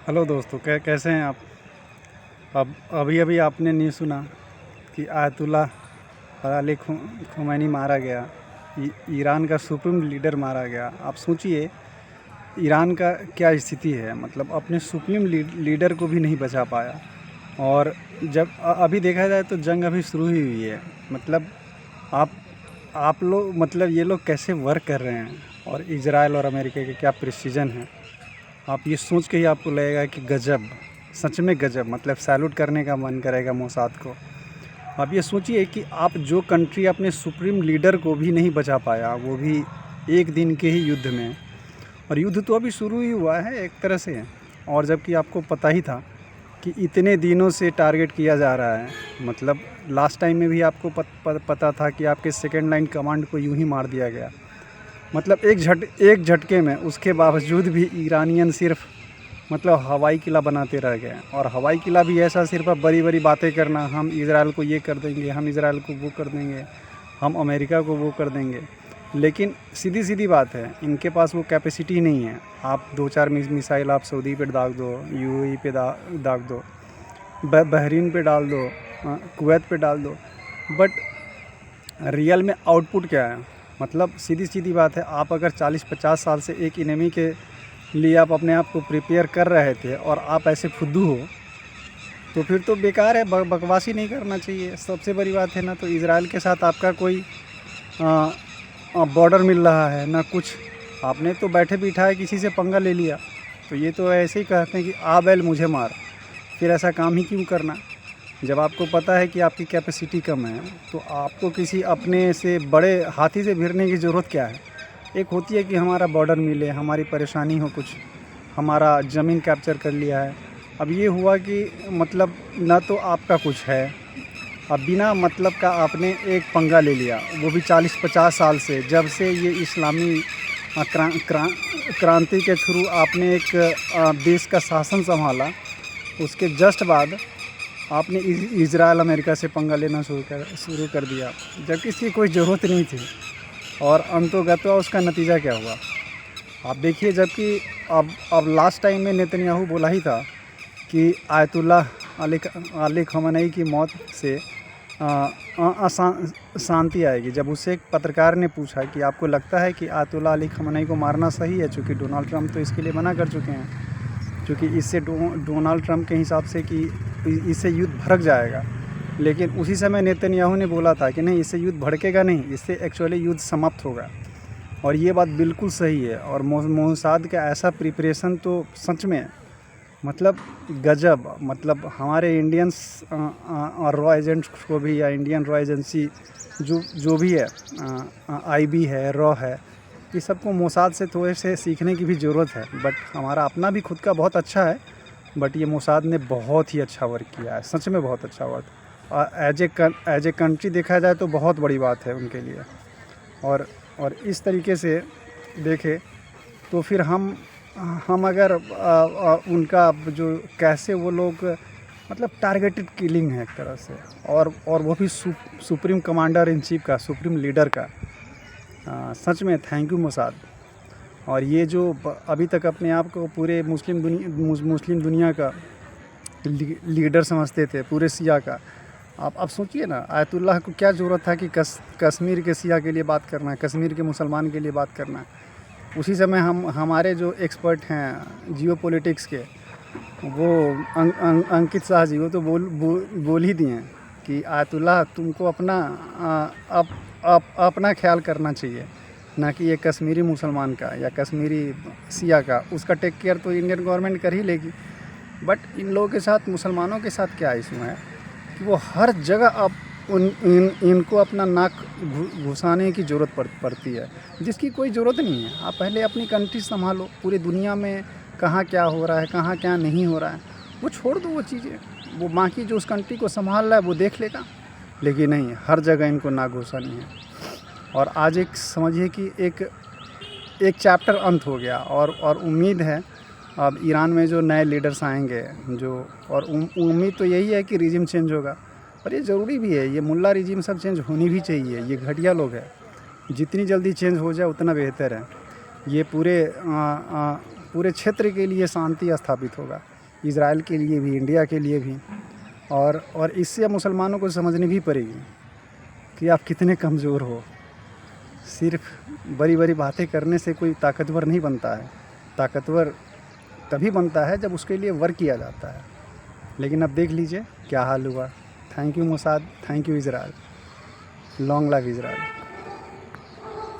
Hello दोस्तों, कैसे हैं आप। अब अभी अभी आपने न्यूज़ सुना कि आयतुल्लाह अली खुमैनी मारा गया। ईरान का सुप्रीम लीडर मारा गया। आप सोचिए ईरान का क्या स्थिति है, मतलब अपने सुप्रीम लीडर को भी नहीं बचा पाया। और जब अभी देखा जाए तो जंग अभी शुरू ही हुई है। मतलब आप आप लोग, मतलब ये लोग कैसे वर्क कर रहे हैं, और इजराइल और अमेरिका के क्या प्रिसीजन है। आप ये सोच के ही आपको लगेगा कि गजब, सच में गजब, मतलब सैल्यूट करने का मन करेगा मोसाद को। आप ये सोचिए कि आप जो कंट्री अपने सुप्रीम लीडर को भी नहीं बचा पाया, वो भी एक दिन के ही युद्ध में। और युद्ध तो अभी शुरू ही हुआ है एक तरह से। और जबकि आपको पता ही था कि इतने दिनों से टारगेट किया जा रहा है। मतलब लास्ट टाइम में भी आपको पता था कि आपके सेकेंड लाइन कमांड को यूं ही मार दिया गया। मतलब एक झटके में। उसके बावजूद भी ईरानियन सिर्फ मतलब हवाई किला बनाते रह गए। और हवाई किला भी ऐसा, सिर्फ अब बड़ी बड़ी बातें करना, हम इजराइल को ये कर देंगे, हम इजराइल को वो कर देंगे, हम अमेरिका को वो कर देंगे। लेकिन सीधी सीधी बात है, इनके पास वो कैपेसिटी नहीं है। आप 2-4 मिसाइल आप सऊदी पे दाग दो, यूएई पे दाग दो, बहरीन पे डाल दो, कुवैत पे डाल दो, बट रियल में आउटपुट क्या है। मतलब सीधी सीधी बात है, आप अगर 40-50 साल से एक इनेमी के लिए आप अपने आप को प्रिपेयर कर रहे थे और आप ऐसे फुद्दू हो, तो फिर तो बेकार है। बकवास ही नहीं करना चाहिए। सबसे बड़ी बात है ना, तो इजराइल के साथ आपका कोई बॉर्डर मिल रहा है ना कुछ। आपने तो बैठे बिठाए किसी से पंगा ले लिया। तो ये तो ऐसे ही कहते हैं कि आ बैल मुझे मार। फिर ऐसा काम ही क्यों करना, जब आपको पता है कि आपकी कैपेसिटी कम है। तो आपको किसी अपने से बड़े हाथी से भिड़ने की ज़रूरत क्या है। एक होती है कि हमारा बॉर्डर मिले, हमारी परेशानी हो कुछ, हमारा ज़मीन कैप्चर कर लिया है। अब ये हुआ कि मतलब ना तो आपका कुछ है, अब बिना मतलब का आपने एक पंगा ले लिया, वो भी 40-50 साल से, जब से ये इस्लामी क्रांति के थ्रू आपने एक देश का शासन संभाला। उसके जस्ट बाद आपने इजराइल अमेरिका से पंगा लेना शुरू कर दिया, जबकि इसकी कोई ज़रूरत नहीं थी। और अंतोगत्वा उसका नतीजा क्या हुआ आप देखिए। जबकि अब लास्ट टाइम में नेतन्याहू बोला ही था कि आयतुल्लाह अली खamenei की मौत से शांति आएगी। जब उससे एक पत्रकार ने पूछा कि आपको लगता है कि आयतुल्लाह अली खamenei को मारना सही है, चूँकि डोनाल्ड ट्रंप तो इसके लिए मना कर चुके हैं, क्योंकि इससे डोनाल्ड ट्रंप के हिसाब से कि इससे युद्ध भड़क जाएगा। लेकिन उसी समय नेतन्याहू ने बोला था कि नहीं, इससे युद्ध भड़केगा नहीं, इससे एक्चुअली युद्ध समाप्त होगा। और ये बात बिल्कुल सही है। और मोसाद का ऐसा प्रिपरेशन तो सच में मतलब गजब। मतलब हमारे इंडियंस और रॉ एजेंट्स को भी, या इंडियन रॉ एजेंसी जो भी है, आईबी है, रॉ है, ये सबको मोसाद से थोड़े से सीखने की भी ज़रूरत है। बट हमारा अपना भी खुद का बहुत अच्छा है, बट ये मोसाद ने बहुत ही अच्छा वर्क किया है, सच में बहुत अच्छा वर्क। एज ए कंट्री देखा जाए तो बहुत बड़ी बात है उनके लिए। और इस तरीके से देखें तो फिर हम अगर उनका जो कैसे वो लोग, मतलब टारगेटेड किलिंग है एक तरह से, और वो भी सुप्रीम कमांडर इन चीफ का, सुप्रीम लीडर का। सच में थैंक यू मोसाद। और ये जो अभी तक अपने आप को पूरे मुस्लिम दुनिया का लीडर समझते थे, पूरे सिया का। आप सोचिए ना, आयतुल्लाह को क्या ज़रूरत था कि कश्मीर के सिया के लिए बात करना है, कश्मीर के मुसलमान के लिए बात करना है। उसी समय हमारे जो एक्सपर्ट हैं जियो पॉलिटिक्स के, वो अंकित शाह जी, वो तो बोल ही दिए कि आयतुल्लाह तुमको अपना ख्याल करना चाहिए, ना कि ये कश्मीरी मुसलमान का या कश्मीरी सिया का। उसका टेक केयर तो इंडियन गवर्नमेंट कर ही लेगी। बट इन लोगों के साथ, मुसलमानों के साथ क्या इशू है कि वो हर जगह अब इनको अपना नाक घुसाने की ज़रूरत पड़ती है, जिसकी कोई ज़रूरत नहीं है। आप पहले अपनी कंट्री संभालो। पूरी दुनिया में कहाँ क्या हो रहा है, कहाँ क्या नहीं हो रहा है, वो छोड़ दो वो चीज़ें। वो बाकी जो उस कंट्री को संभाल रहा है वो देख लेगा। लेकिन नहीं, हर जगह इनको नाक घुसानी है। और आज एक समझिए कि एक चैप्टर अंत हो गया। और उम्मीद है अब ईरान में जो नए लीडर्स आएंगे, और उम्मीद तो यही है कि रिजिम चेंज होगा। और ये ज़रूरी भी है, ये मुल्ला रिजिम सब चेंज होनी भी चाहिए। ये घटिया लोग हैं, जितनी जल्दी चेंज हो जाए उतना बेहतर है। ये पूरे क्षेत्र के लिए शांति स्थापित होगा। इज़राइल के लिए भी, इंडिया के लिए भी। और इससे मुसलमानों को समझनी भी पड़ेगी कि आप कितने कमज़ोर हो। सिर्फ बड़ी बड़ी बातें करने से कोई ताकतवर नहीं बनता है। ताकतवर तभी बनता है जब उसके लिए वर्क किया जाता है। लेकिन अब देख लीजिए क्या हाल हुआ। Thank you Mossad, thank you Israel, long live Israel.